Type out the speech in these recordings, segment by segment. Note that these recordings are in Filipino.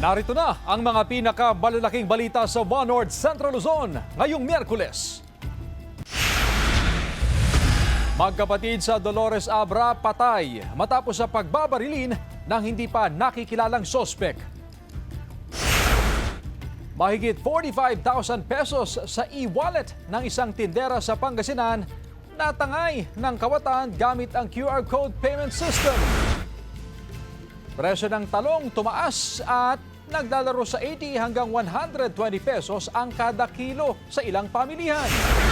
Narito na ang mga pinakamalalaking balita sa One North Central Luzon ngayong Miyerkules. Magkapatid sa Dolores Abra patay matapos sa pagbabarilin ng hindi pa nakikilalang sospek. Mahigit 45,000 pesos sa e-wallet ng isang tindera sa Pangasinan natangay ng kawatan gamit ang QR code payment system. Presyo ng talong tumaas at naglalaro sa 80 hanggang 120 pesos ang kada kilo sa ilang pamilihan.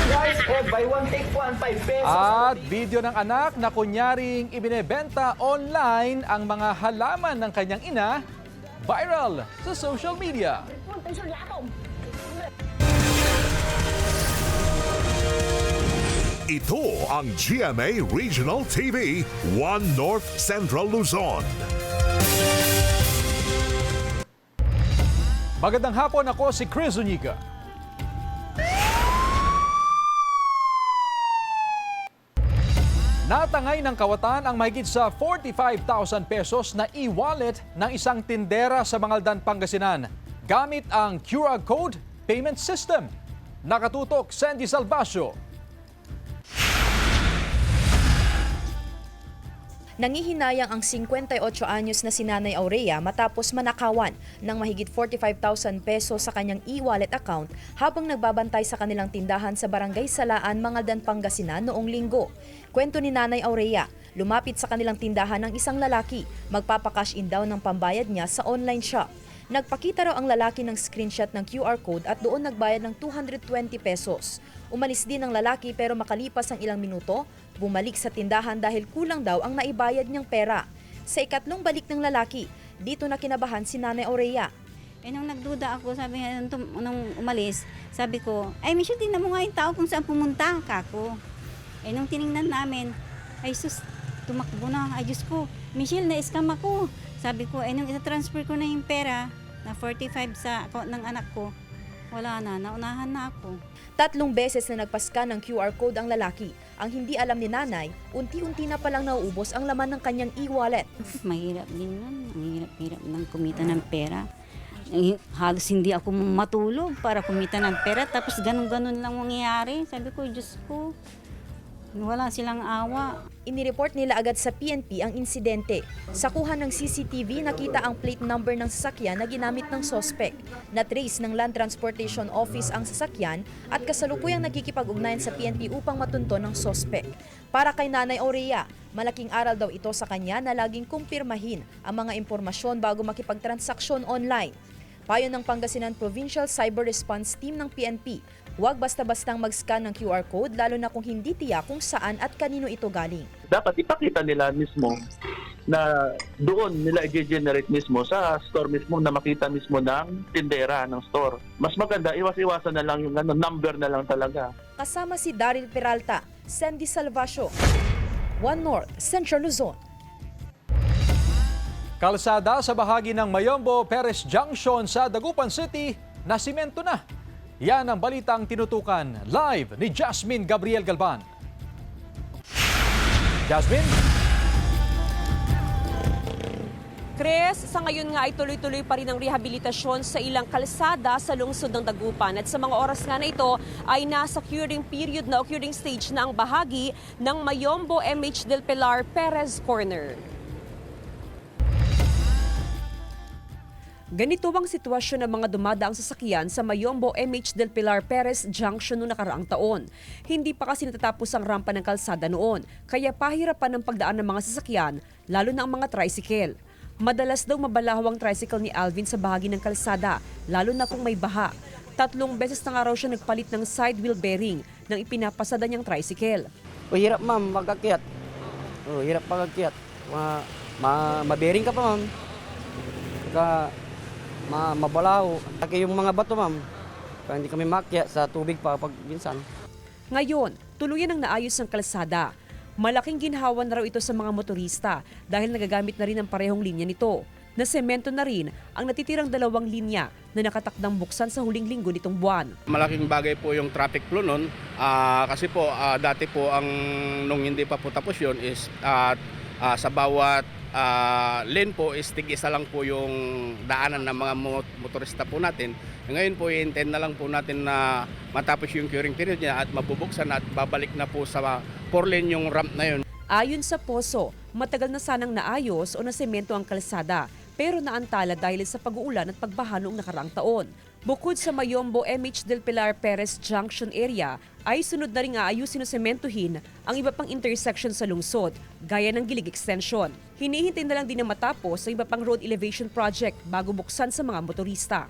Guys, buy one take one, 5 pesos. At video ng anak na kunyaring ibinebenta online ang mga halaman ng kanyang ina, viral sa social media. Ito ang GMA Regional TV, One North Central Luzon. Magandang hapon, ako si Chris Zuniga. Natangay ng kawatan ang mahigit sa 45,000 pesos na e-wallet ng isang tindera sa Mangaldan, Pangasinan gamit ang QR code payment system. Nakatutok, Sandy Salvacio. Nangihinayang ang 58 anyos na si Nanay Aurea matapos manakawan ng mahigit 45,000 pesos sa kanyang e-wallet account habang nagbabantay sa kanilang tindahan sa Barangay Salaan, Mangaldan, Pangasinan noong linggo. Kwento ni Nanay Aurea, lumapit sa kanilang tindahan ng isang lalaki, magpapakash in daw ng pambayad niya sa online shop. Nagpakita raw ang lalaki ng screenshot ng QR code at doon nagbayad ng 220 pesos. Umalis din ang lalaki pero makalipas ang ilang minuto, bumalik sa tindahan dahil kulang daw ang naibayad niyang pera. Sa ikatlong balik ng lalaki, dito na kinabahan si Nanay Aurea. Nung nagduda ako, sabi nga, nung umalis, sabi ko, ay Michelle, tingnan mo nga yung tao kung saan pumunta, kako. Nung tiningnan namin, ay sus, tumakbo na, ay Diyos ko, Michelle, na-scam ako. Sabi ko, nung itatransfer ko na yung pera, na 45 sa account ng anak ko, wala na, naunahan na ako. 3 beses na nagpa-scan ng QR code ang lalaki. Ang hindi alam ni Nanay, unti-unti na palang nauubos ang laman ng kanyang e-wallet. Mahirap din nun, ang hirap-hirap ng kumita ng pera. Halos hindi ako matulog para kumita ng pera, tapos ganun-ganun lang mangyayari. Sabi ko, Diyos ko, wala silang awa. Inireport nila agad sa PNP ang insidente. Sa kuha ng CCTV, nakita ang plate number ng sasakyan na ginamit ng sospek. Na-trace ng Land Transportation Office ang sasakyan at kasalukuyang nagkikipag-ugnayan sa PNP upang matunton ng sospek. Para kay Nanay Aurea, malaking aral daw ito sa kanya na laging kumpirmahin ang mga impormasyon bago makipagtransaksyon online. Payo ng Pangasinan Provincial Cyber Response Team ng PNP, huwag basta-bastang mag-scan ng QR code lalo na kung hindi tiyak kung saan at kanino ito galing. Dapat ipakita nila mismo na doon nila i-generate mismo sa store mismo na makita mismo ng tindera ng store. Mas maganda, iwas-iwasan na lang yung number na lang talaga. Kasama si Daryl Peralta, Sandy Salvacio, One North Central Luzon. Kalsada sa bahagi ng Mayombo Perez Junction sa Dagupan City na simento na. Yan ang balitang tinutukan live ni Jasmine Gabriel Galban. Jasmine? Chris, sa ngayon nga ay tuloy-tuloy pa rin ang rehabilitasyon sa ilang kalsada sa lungsod ng Dagupan. At sa mga oras nga na ito ay nasa curing period na o curing stage na ang bahagi ng Mayombo MH Del Pilar Perez Corner. Ganito ang sitwasyon ng mga dumadaang sasakyan sa Mayombo MH Del Pilar Perez Junction noong nakaraang taon. Hindi pa kasi natatapos ang rampa ng kalsada noon, kaya pahirapan ng pagdaan ng mga sasakyan, lalo na ang mga tricycle. Madalas daw mabalahaw ang tricycle ni Alvin sa bahagi ng kalsada, lalo na kung may baha. 3 beses na nga raw siya nagpalit ng side wheel bearing ng ipinapasada niyang tricycle. Hirap ma'am, mag-akyat. Hirap mag-akyat. Mabering ka pa ma'am. Mabalaw. Kaya yung mga bato ma'am, kaya hindi kami makyat sa tubig pa pag minsan. Ngayon, tuluyan ang naayos ng kalsada. Malaking ginhawa na raw ito sa mga motorista dahil nagagamit na rin ang parehong linya nito. Nasemento na rin ang natitirang 2 linya na nakatakdang buksan sa huling linggo nitong buwan. Malaking bagay po yung traffic flow nun kasi po dati po nung hindi pa po tapos yun is sa bawat lane po is tig-isa lang po yung daanan ng mga motorista po natin. Ngayon po i-intend na lang po natin na matapos yung curing period niya at mabubuksan at babalik na po sa 4-lane yung ramp na yun. Ayon sa Poso, matagal na sanang naayos o nasemento ang kalsada pero naantala dahil sa pag-uulan at pagbaha noong nakaraang taon. Bukod sa Mayombo MH del Pilar Perez Junction area, ay sunod na rin aayusin o sementuhin ang iba pang intersection sa lungsod, gaya ng Gilig Extension. Hinihintay na lang din na matapos sa iba pang road elevation project bago buksan sa mga motorista.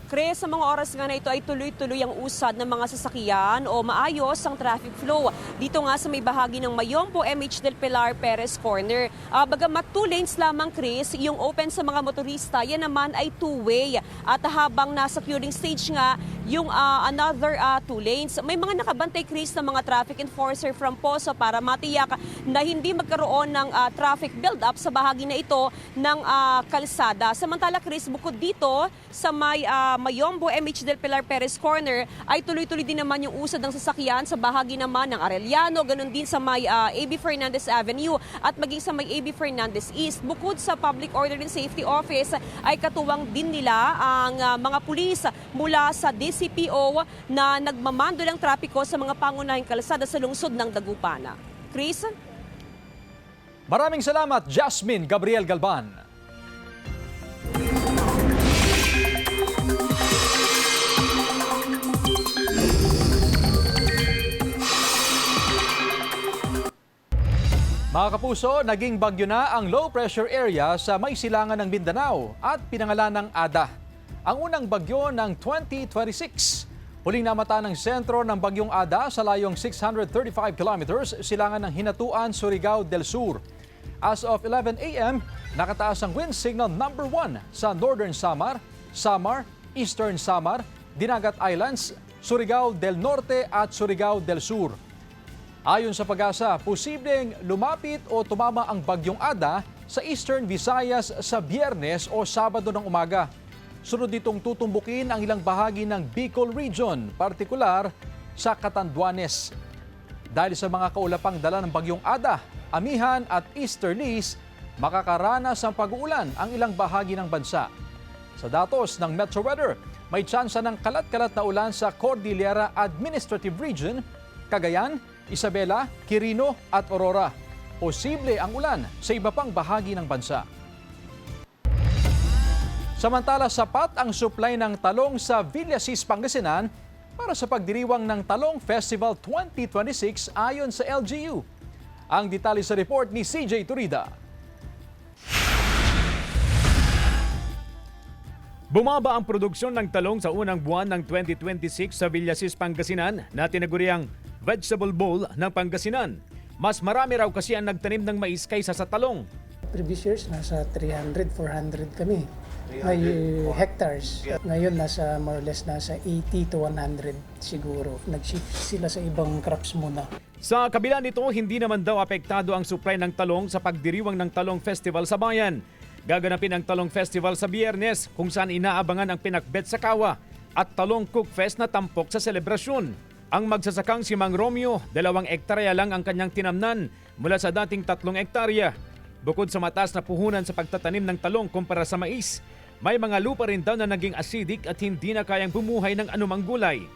Chris, sa mga oras nga na ito ay tuloy-tuloy ang usad ng mga sasakyan o maayos ang traffic flow. Dito nga sa may bahagi ng Mayombo MH del Pilar Perez Corner. Bagamat 2 lanes lamang, Chris, yung open sa mga motorista, yan naman ay 2-way. At habang nasa curing stage nga, yung another 2 lanes. May mga nakabantay, Chris, ng mga traffic enforcer from Poso para matiyak na hindi magkaroon ng traffic build-up sa bahagi na ito ng kalsada. Samantala, Chris, bukod dito sa may Mayombo MH del Pilar Perez Corner ay tuloy-tuloy din naman yung usad ng sasakyan sa bahagi naman ng Arellano, ganun din sa may A.B. Fernandez Avenue at maging sa may A.B. Fernandez East. Bukod sa Public Order and Safety Office ay katuwang din nila ang mga pulis mula sa DCPO na nagmamando ng trapiko sa mga pangunahing kalsada sa lungsod ng Dagupan. Chris? Maraming salamat, Jasmine Gabriel Galban. Mga kapuso, naging bagyo na ang low pressure area sa may silangan ng Mindanao at pinangalan ng Ada. Ang unang bagyo ng 2026. Huling namata ng sentro ng bagyong Ada sa layong 635 kilometers silangan ng Hinatuan, Surigao del Sur. As of 11 a.m., nakataas ang wind signal number 1 sa Northern Samar, Samar, Eastern Samar, Dinagat Islands, Surigao del Norte at Surigao del Sur. Ayon sa Pag-asa, posibleng lumapit o tumama ang bagyong Ada sa Eastern Visayas sa Biyernes o Sabado ng umaga. Sunod ditong tutumbukin ang ilang bahagi ng Bicol Region, partikular sa Catanduanes. Dahil sa mga kaulapang dala ng bagyong Ada, Amihan at Easterlies, makakaranas ng pag-uulan ang ilang bahagi ng bansa. Sa datos ng Metro Weather, may tsansa ng kalat-kalat na ulan sa Cordillera Administrative Region, Cagayan, Isabela, Quirino at Aurora. Posible ang ulan sa iba pang bahagi ng bansa. Samantala, sapat ang supply ng talong sa Villasis, Pangasinan para sa pagdiriwang ng Talong Festival 2026 ayon sa LGU. Ang detalye sa report ni CJ Turida. Bumaba ang produksyon ng talong sa unang buwan ng 2026 sa Villasis, Pangasinan na tinaguriang Vegetable Bowl ng Pangasinan. Mas marami raw kasi ang nagtanim ng mais kaysa sa talong. Previous years, nasa 300, 400 kami. May hectares. Ngayon, nasa more or less nasa 80 to 100 siguro. Nag-shift sila sa ibang crops muna. Sa kabila nito, hindi naman daw apektado ang supply ng talong sa pagdiriwang ng Talong Festival sa bayan. Gaganapin ang Talong Festival sa Biyernes kung saan inaabangan ang pinakbet sa kawa at Talong Cook Fest na tampok sa selebrasyon. Ang magsasakang si Mang Romeo, 2 hektarya lang ang kanyang tinamnan mula sa dating 3 hektarya. Bukod sa mataas na puhunan sa pagtatanim ng talong kumpara sa mais, may mga lupa rin daw na naging acidic at hindi na kayang bumuhay ng anumang gulay.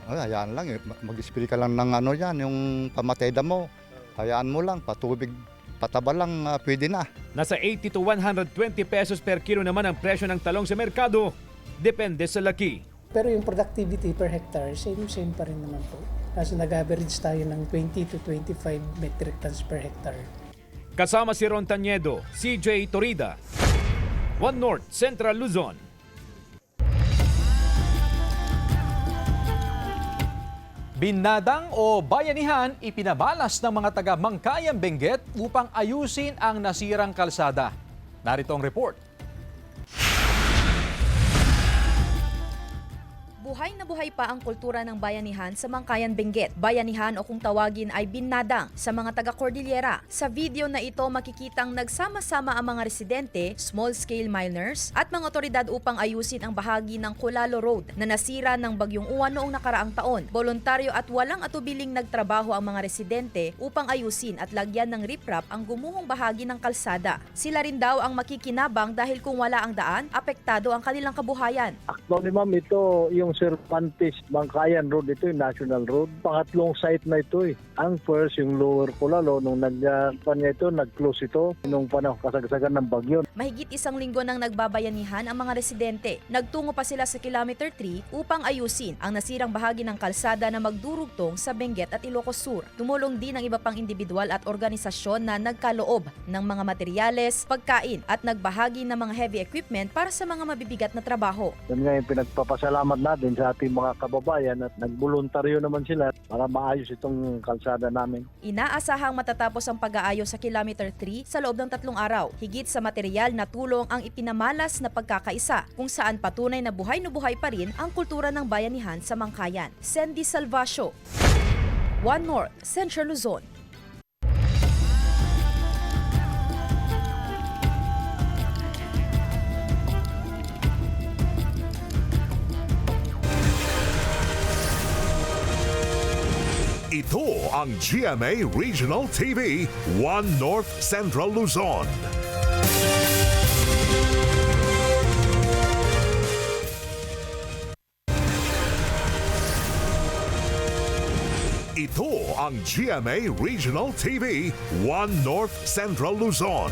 Hayaan lang, mag-spray ka lang ng yan, yung pamateda mo. Hayaan mo lang, patubig, pataba lang, pwede na. Nasa 80 to 120 pesos per kilo naman ang presyo ng talong sa merkado. Depende sa laki. Pero yung productivity per hectare, same pa rin naman po. Kasi nag-average tayo ng 20 to 25 metric tons per hectare. Kasama si Ron Taniedo, CJ Torida, One North Central Luzon. Binadang o bayanihan ipinabalas ng mga taga Mangkayang Benguet upang ayusin ang nasirang kalsada. Narito ang report. Buhay na buhay pa ang kultura ng bayanihan sa Mangkayan, Benguet. Bayanihan o kung tawagin ay binadang sa mga taga-Cordillera. Sa video na ito makikitang nagsama-sama ang mga residente, small-scale miners at mga otoridad upang ayusin ang bahagi ng Kulalo Road na nasira ng Bagyong Uwan noong nakaraang taon. Voluntaryo at walang atubiling nagtrabaho ang mga residente upang ayusin at lagyan ng riprap ang gumuhong bahagi ng kalsada. Sila rin daw ang makikinabang dahil kung wala ang daan, apektado ang kanilang kabuhayan. Actually ma'am, ito yung Cervantes Mangkayan Road, ito yung National Road. Pangatlong site na ito eh. Ang first, yung Lower Kulalo, nung nag-close ito, nung panahon kasagsagan ng bagyo. Mahigit isang linggo nang nagbabayanihan ang mga residente. Nagtungo pa sila sa Kilometer 3 upang ayusin ang nasirang bahagi ng kalsada na magdurugtong sa Benguet at Ilocos Sur. Tumulong din ang iba pang individual at organisasyon na nagkaloob ng mga materyales, pagkain at nagbahagi ng mga heavy equipment para sa mga mabibigat na trabaho. Yan nga yung pinagpapasalamat natin sa ating mga kababayan at nagboluntaryo naman sila para maayos itong kalsada namin. Inaasahang matatapos ang pag-aayos sa Kilometer 3 sa loob ng 3 araw. Higit sa material na tulong ang ipinamalas na pagkakaisa kung saan patunay na buhay na buhay pa rin ang kultura ng bayanihan sa Mangkayan. Sandy Salvacio, One North, Central Luzon. Ito ang GMA Regional TV, One North Central Luzon. Ito ang GMA Regional TV, One North Central Luzon.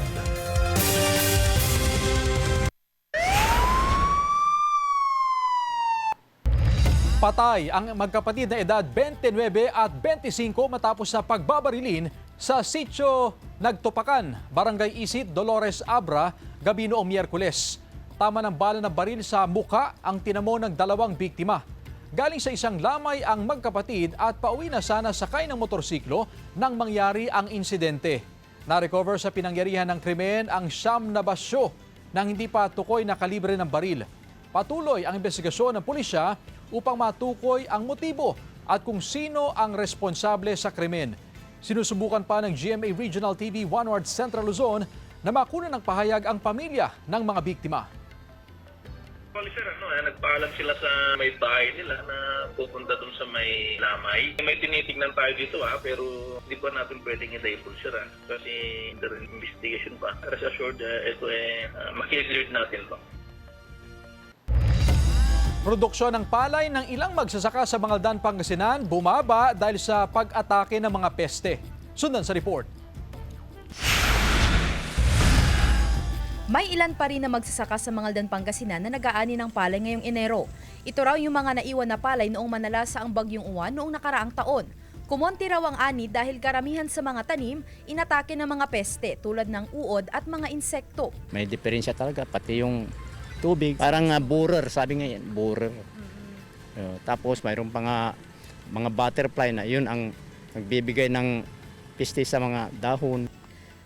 Patay ang magkapatid na edad 29 at 25 matapos sa pagbabarilin sa sitio Nagtupakan, Barangay Isit, Dolores Abra, gabi noong Miyerkules. Tama ng bala ng baril sa muka ang tinamo ng dalawang biktima. Galing sa isang lamay ang magkapatid at pauwi na sana sakay ng motorsiklo nang mangyari ang insidente. Na-recover sa pinangyarihan ng krimen ang siyam na basyo ng hindi pa tukoy na kalibre ng baril. Patuloy ang investigasyon ng pulisya upang matukoy ang motibo at kung sino ang responsable sa krimen. Sinusubukan pa ng GMA Regional TV One North Central Luzon na makunan ng pahayag ang pamilya ng mga biktima. Sir, nagpaalam sila sa may bahay nila na pupunta dun sa may lamay. May tinitignan tayo dito pero hindi pa natin pwedeng i-label sir kasi under investigation pa. Rest assured, ito makiklear natin to. Produksyon ng palay ng ilang magsasaka sa Mangaldan, Pangasinan bumaba dahil sa pag-atake ng mga peste. Sundan sa report. May ilan pa rin na magsasaka sa Mangaldan, Pangasinan na nag-aani ng palay ngayong Enero. Ito raw yung mga naiwan na palay noong manalasa ang Bagyong Uwan noong nakaraang taon. Kumonti raw ang ani dahil karamihan sa mga tanim inatake ng mga peste tulad ng uod at mga insekto. May diferensya talaga, pati yung tubig. Parang borer, sabi nga yan, borer. Tapos mayroon pa nga mga butterfly na yun ang nagbibigay ng piste sa mga dahon.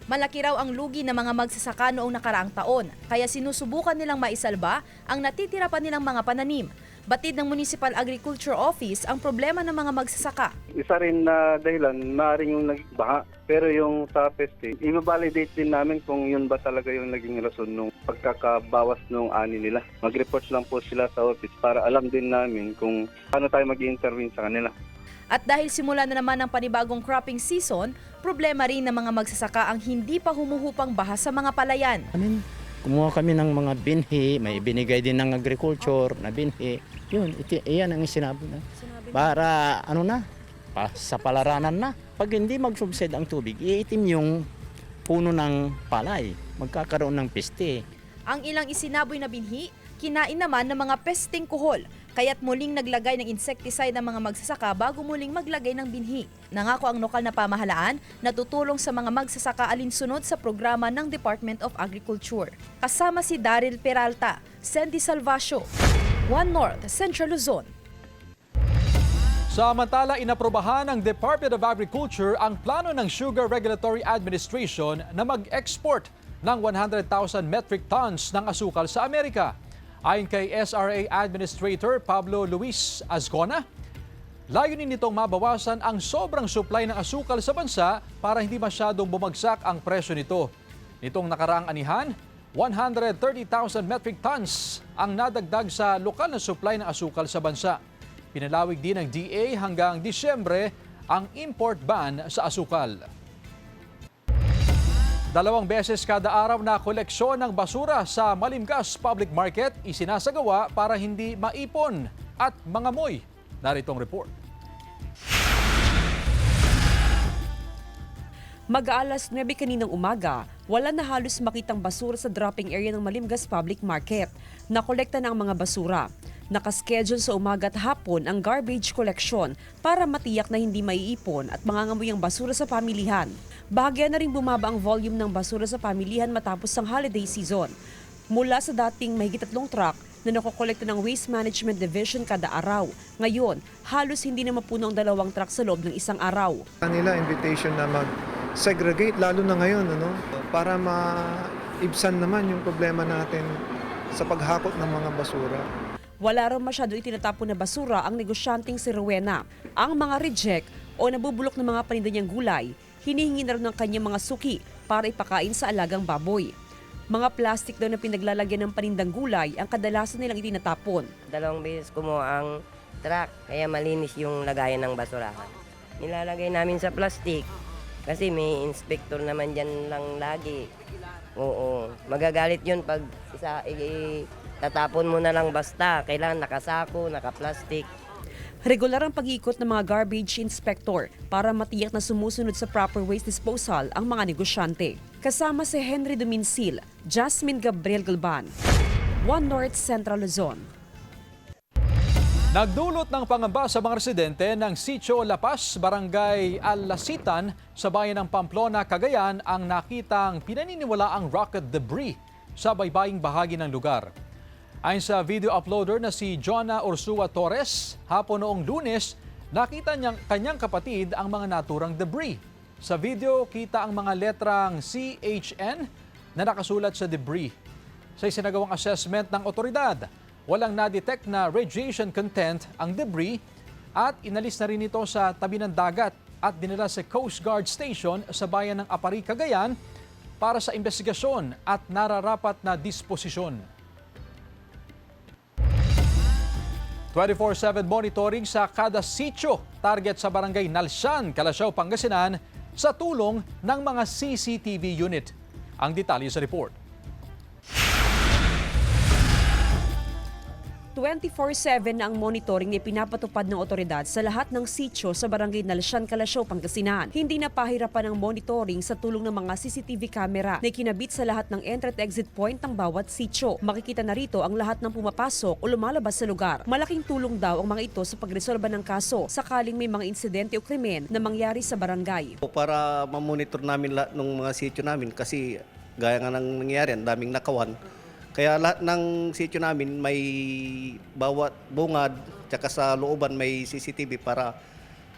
Malaki raw ang lugi ng mga magsasaka noong nakaraang taon, kaya sinusubukan nilang maisalba ang natitira pa nilang mga pananim. Batid ng Municipal Agriculture Office ang problema ng mga magsasaka. Isa rin na dahilan, maaaring yung nagbaha. Pero yung sa peste, i-validate din namin kung yun ba talaga yung naging rason nung pagkakabawas nung ani nila. Mag-report lang po sila sa office para alam din namin kung paano tayo mag-intervene sa kanila. At dahil simula na naman ang panibagong cropping season, problema rin ng mga magsasaka ang hindi pa humuhupang baha sa mga palayan. Kumuha kami ng mga binhi, may binigay din ng agriculture na binhi. Yun, iyan ang sinabi na. Para sa palaranan na. Pag hindi mag-subside ang tubig, iitim yung puno ng palay. Magkakaroon ng peste. Ang ilang isinaboy na binhi, kinain naman ng mga pesting kuhol. Kaya't muling naglagay ng insecticide ang mga magsasaka bago muling maglagay ng binhi. Nangako ang lokal na pamahalaan na tutulong sa mga magsasaka alinsunod sa programa ng Department of Agriculture. Kasama si Daryl Peralta, Sandy Salvacio, One North, Central Luzon. Samantala, inaprobahan ng Department of Agriculture ang plano ng Sugar Regulatory Administration na mag-export ng 100,000 metric tons ng asukal sa Amerika. Ayon kay SRA Administrator Pablo Luis Azcona, layunin nitong mabawasan ang sobrang supply ng asukal sa bansa para hindi masyadong bumagsak ang presyo nito. Nitong nakaraang anihan, 130,000 metric tons ang nadagdag sa lokal na supply ng asukal sa bansa. Pinalawig din ng DA hanggang Disyembre ang import ban sa asukal. 2 beses kada araw na koleksyon ng basura sa Malimgas Public Market isinasagawa para hindi maipon at mangamoy. Narito ang report. Mag-aalas 9 kaninang umaga, wala na halos makitang basura sa dropping area ng Malimgas Public Market. Nakolekta na ang mga basura. Nakaschedule sa umaga at hapon ang garbage collection para matiyak na hindi maiipon at mangangamoy ang basura sa pamilihan. Bahagya na rin bumaba ang volume ng basura sa pamilihan matapos ang holiday season. Mula sa dating mahigit 3 truck na nakokolekta ng Waste Management Division kada araw, ngayon halos hindi na mapuno ang 2 truck sa loob ng isang araw. Kanila invitation na mag-segregate lalo na ngayon para maibsan naman yung problema natin sa paghakot ng mga basura. Wala raw masyado itinatapon na basura ang negosyanteng si Rowena. Ang mga reject o nabubulok ng mga paninda niyang gulay, hinihingi na rin ng kanyang mga suki para ipakain sa alagang baboy. Mga plastic daw na pinaglalagyan ng panindang gulay ang kadalasan nilang itinatapon. 2 beses kumuha ang truck, kaya malinis yung lagayan ng basurahan. Nilalagay namin sa plastic kasi may inspector naman dyan lang lagi. Oo, magagalit yun pag tatapon mo na lang basta. Kailangan nakasako, nakaplastic. Regular ang pag-iikot ng mga garbage inspector para matiyak na sumusunod sa proper waste disposal ang mga negosyante. Kasama si Henry Dominsil, Jasmine Gabriel Galban, One North Central Luzon. Nagdulot ng pangamba sa mga residente ng Sitio La Paz, Barangay Alasitan sa bayan ng Pamplona, Cagayan ang nakitang pinaniniwalaang rocket debris sa baybaying bahagi ng lugar. Ayon sa video uploader na si Jonah Ursua Torres, hapon noong Lunes, nakita niyang kanyang kapatid ang mga naturang debris. Sa video, kita ang mga letrang CHN na nakasulat sa debris. Sa isinagawang assessment ng otoridad, walang na-detect na radiation content ang debris at inalis na rin ito sa tabi ng dagat at dinala sa Coast Guard Station sa bayan ng Apari, Cagayan para sa investigasyon at nararapat na disposisyon. 24/7 monitoring sa kada sitio, target sa Barangay Nalsan, Calasiao, Pangasinan sa tulong ng mga CCTV unit. Ang detalye sa report. 24/7 na ang monitoring na pinapatupad ng otoridad sa lahat ng sitio sa Barangay Nalsan, Calasiao, Pangasinan. Hindi na pahirapan ang monitoring sa tulong ng mga CCTV camera na kinabit sa lahat ng entry at exit point ng bawat sitio. Makikita na rito ang lahat ng pumapasok o lumalabas sa lugar. Malaking tulong daw ang mga ito sa pagresolba ng kaso sakaling may mga insidente o krimen na mangyari sa barangay. Para mamonitor namin lahat ng mga sitio namin kasi gaya nga nang nangyari, ang daming nakawan. Kaya lahat ng sitio namin may bawat bungad, tsaka sa looban may CCTV para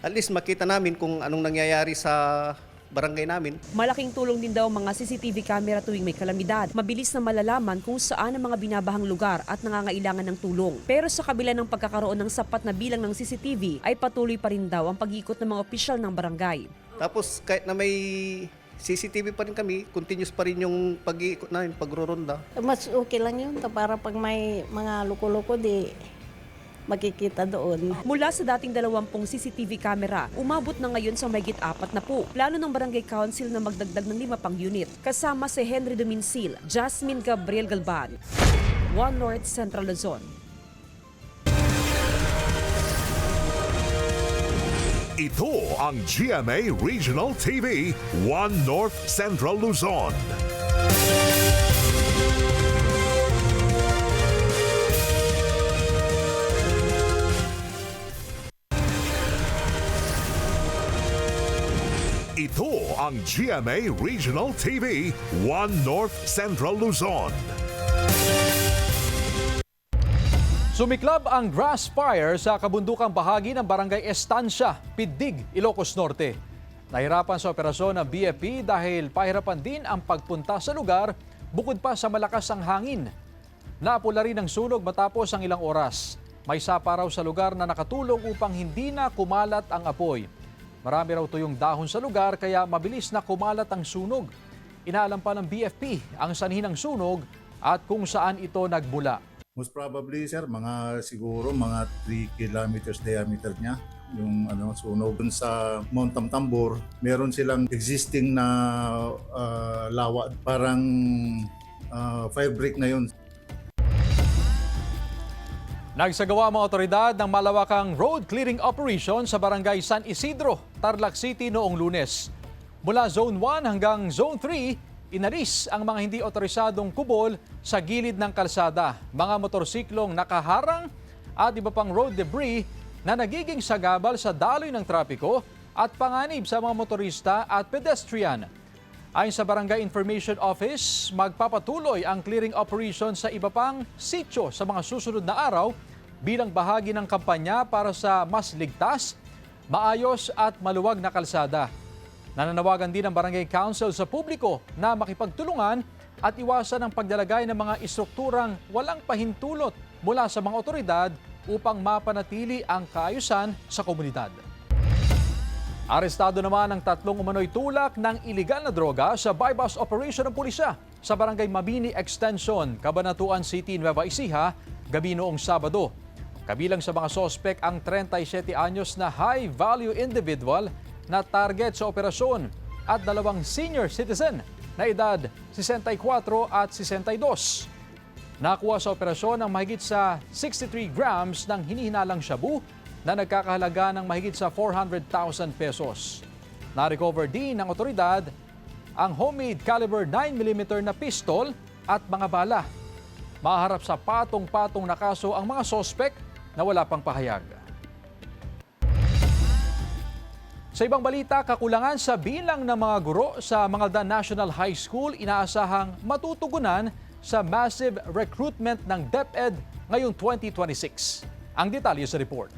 at least makita namin kung anong nangyayari sa barangay namin. Malaking tulong din daw ang mga CCTV camera tuwing may kalamidad. Mabilis na malalaman kung saan ang mga binabahang lugar at nangangailangan ng tulong. Pero sa kabila ng pagkakaroon ng sapat na bilang ng CCTV, ay patuloy pa rin daw ang pag-ikot ng mga opisyal ng barangay. Tapos kahit na may CCTV pa rin kami, continuous pa rin yung pag-iikot namin, pagruronda. Mas okay lang yun para pag may mga loko-loko di makikita doon. Mula sa dating 20 CCTV camera, umabot na ngayon sa mahigit 40. Plano ng Barangay Council na magdagdag ng 5 pang unit. Kasama si Henry Dominsil, Jasmine Gabriel Galban, One North Central Luzon. Ito ang GMA Regional TV, One North Central Luzon. Ito ang GMA Regional TV, One North Central Luzon. Sumiklab ang grass fire sa kabundukang bahagi ng Barangay Estancia, Pidig, Ilocos Norte. Nahirapan sa operasyon ng BFP dahil pahirapan din ang pagpunta sa lugar bukod pa sa malakas ang hangin. Napula rin ang sunog matapos ang ilang oras. May sapa raw sa lugar na nakatulong upang hindi na kumalat ang apoy. Marami raw tuyong dahon sa lugar kaya mabilis na kumalat ang sunog. Inaalam pa ng BFP ang sanhi ng sunog at kung saan ito nagmula. Most probably, sir, siguro mga 3 kilometers diameter niya yung sunog. Dun sa Mount Tamtambor, meron silang existing na lawa, parang fire break na yun. Nagsagawa ang mga otoridad ng malawakang road clearing operation sa barangay San Isidro, Tarlac City noong Lunes. Mula Zone 1 hanggang Zone 3, inalis ang mga hindi otorisadong kubol sa gilid ng kalsada, mga motorsiklong nakaharang at iba pang road debris na nagiging sagabal sa daloy ng trapiko at panganib sa mga motorista at pedestrian. Ayon sa Barangay Information Office, magpapatuloy ang clearing operation sa iba pang sitio sa mga susunod na araw bilang bahagi ng kampanya para sa mas ligtas, maayos at maluwag na kalsada. Nananawagan din ang Barangay Council sa publiko na makipagtulungan at iwasan ang pagdalagay ng mga istrukturang walang pahintulot mula sa mga otoridad upang mapanatili ang kaayusan sa komunidad. Arestado naman ang 3 umano'y tulak ng iligal na droga sa bypass operation ng pulisya sa Barangay Mabini Extension, Cabanatuan City, Nueva Ecija, gabi noong Sabado. Kabilang sa mga sospek ang 37 anyos na high-value individual na target sa operasyon at 2 senior citizen na edad 64 at 62. Nakuha sa operasyon ang mahigit sa 63 grams ng hinihinalang shabu na nagkakahalaga ng mahigit sa 400,000 pesos. Na-recover din ng otoridad ang homemade caliber 9mm na pistol at mga bala. Maharap sa patong-patong na kaso ang mga sospek na wala pang pahayag. Sa ibang balita, kakulangan sa bilang ng mga guro sa Mangaldan National High School inaasahang matutugunan sa massive recruitment ng DepEd ngayong 2026. Ang detalye sa report.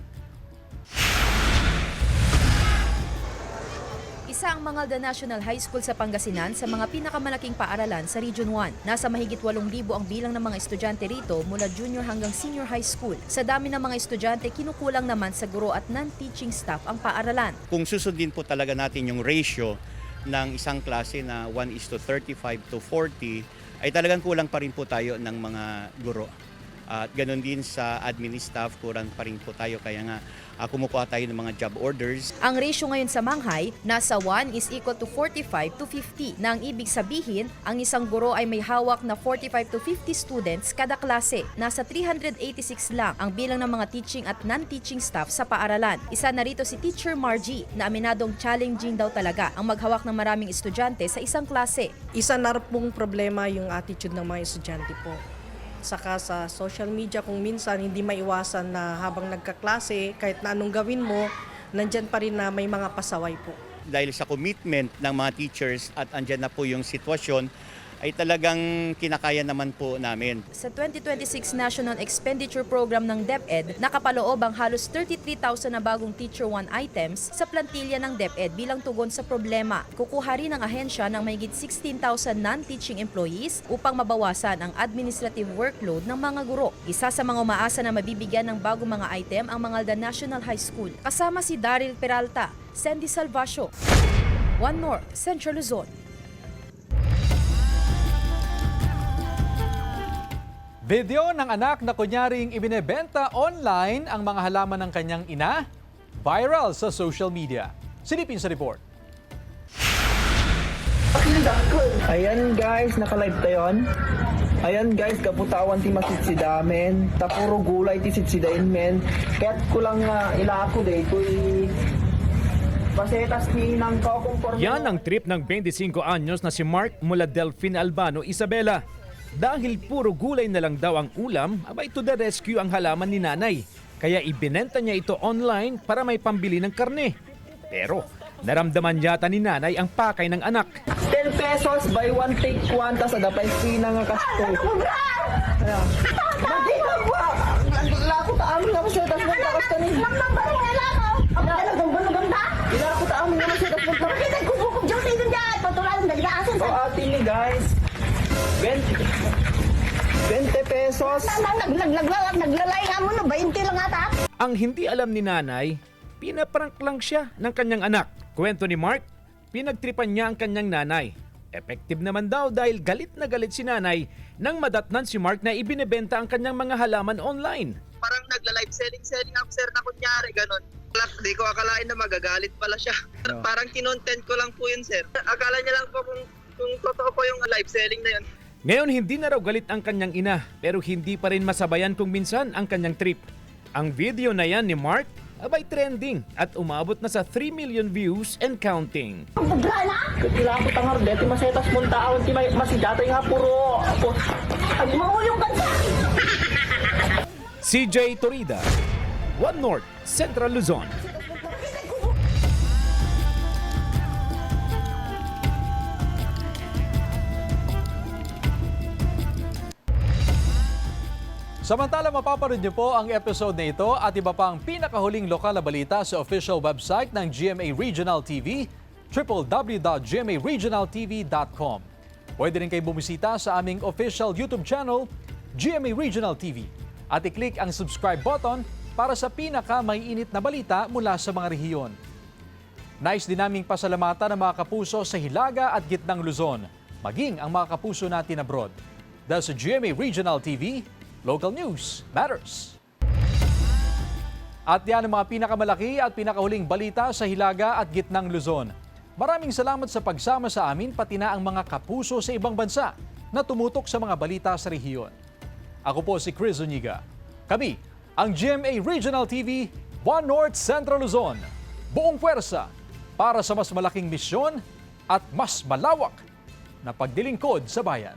Isa ang Mangaldan National High School sa Pangasinan sa mga pinakamalaking paaralan sa Region 1. Nasa mahigit 8,000 ang bilang ng mga estudyante rito mula junior hanggang senior high school. Sa dami ng mga estudyante, kinukulang naman sa guro at non-teaching staff ang paaralan. Kung susundin po talaga natin yung ratio ng isang klase na 1:35:40, ay talagang kulang pa rin po tayo ng mga guro. At ganoon din sa admin staff, kulang pa rin po tayo kaya nga kumukuha tayo ng mga job orders. Ang ratio ngayon sa Manghay, nasa 1:45:50 na ang ibig sabihin, ang isang guro ay may hawak na 45 to 50 students kada klase. Nasa 386 lang ang bilang ng mga teaching at non-teaching staff sa paaralan. Isa na rito si Teacher Margie na aminadong challenging daw talaga ang maghawak ng maraming estudyante sa isang klase. Isa na pong problema yung attitude ng mga estudyante po. Saka sa social media kung minsan hindi maiwasan na habang nagkaklase, kahit na anong gawin mo, nandyan pa rin na may mga pasaway po. Dahil sa commitment ng mga teachers at andyan na po yung sitwasyon, ay talagang kinakaya naman po namin. Sa 2026 National Expenditure Program ng DepEd, nakapaloob ang halos 33,000 na bagong Teacher 1 items sa plantilya ng DepEd bilang tugon sa problema. Kukuha rin ang ahensya ng mahigit 16,000 non-teaching employees upang mabawasan ang administrative workload ng mga guro. Isa sa mga umaasa na mabibigyan ng bagong mga item ang Mangaldan National High School. Kasama si Daryl Peralta, Sandy Salvacio, One North, Central Luzon. Video ng anak na kunyaring ibinebenta online ang mga halaman ng kanyang ina, viral sa social media. Silipin sa report. Ayan guys, naka-live tayon. Ayan guys, kaputawan ti masitsidamen. Tapuro gulay ti sitsidain men. Kaya't ko lang ilako day ko pasetas ti nang kakumpor. Yan ang trip ng 25 anyos na si Mark mula Delfin Albano, Isabela. Dahil puro gulay na lang daw ang ulam, abay to the rescue ang halaman ni nanay. Kaya ibinenta niya ito online para may pambili ng karne. Pero naramdaman yata ni nanay ang pakay ng anak. 10 pesos, buy one take one, tas agapay sina nga kasto. Ayan. Magiging ba? Lako ta amin nga masya, tas magta kasto ni. Ilako ta amin nga masya, tas magta kasto ni. Kukukup dyan sa idun dyan, patulan, nagdaasin sa. O atin ni guys. 20 pesos. Naglalay nga mo na, 20 lang ata. Ang hindi alam ni nanay, pinaprank lang siya ng kanyang anak. Kwento ni Mark, pinagtripan niya ang kanyang nanay. Effective naman daw dahil galit na galit si nanay nang madatnan si Mark na ibinebenta ang kanyang mga halaman online. Parang nagla-live selling ako sir na kunyari ganun. Di ko akalain na magagalit pala siya. Parang kinontent ko lang po yun sir. Akala niya lang po kung totoo po yung live selling na yun. Ngayon hindi na raw galit ang kanyang ina pero hindi pa rin masabayan kung minsan ang kanyang trip. Ang video na yan ni Mark abay trending at umabot na sa 3 million views and counting. Kailangan ko tangar deti masetas mong taon ti masidata nga puro. Ang mahulong bansa. CJ Torida, One North, Central Luzon. Samantala, mapapanood niyo po ang episode na ito at iba pang pinakahuling lokal na balita sa official website ng GMA Regional TV, www.gmaregionaltv.com. Pwede rin kayo bumisita sa aming official YouTube channel, GMA Regional TV, at i-click ang subscribe button para sa pinaka-maiinit na balita mula sa mga rehiyon. Nais din naming pasalamatan ang mga kapuso sa Hilaga at Gitnang Luzon, maging ang mga kapuso natin abroad. Dahil sa GMA Regional TV, local news matters. At yan ang mga pinakamalaki at pinakahuling balita sa Hilaga at Gitnang Luzon. Maraming salamat sa pagsama sa amin pati na ang mga kapuso sa ibang bansa na tumutok sa mga balita sa rehiyon. Ako po si Chris Zuniga. Kami, ang GMA Regional TV, One North Central Luzon. Buong pwersa para sa mas malaking misyon at mas malawak na pagdilingkod sa bayan.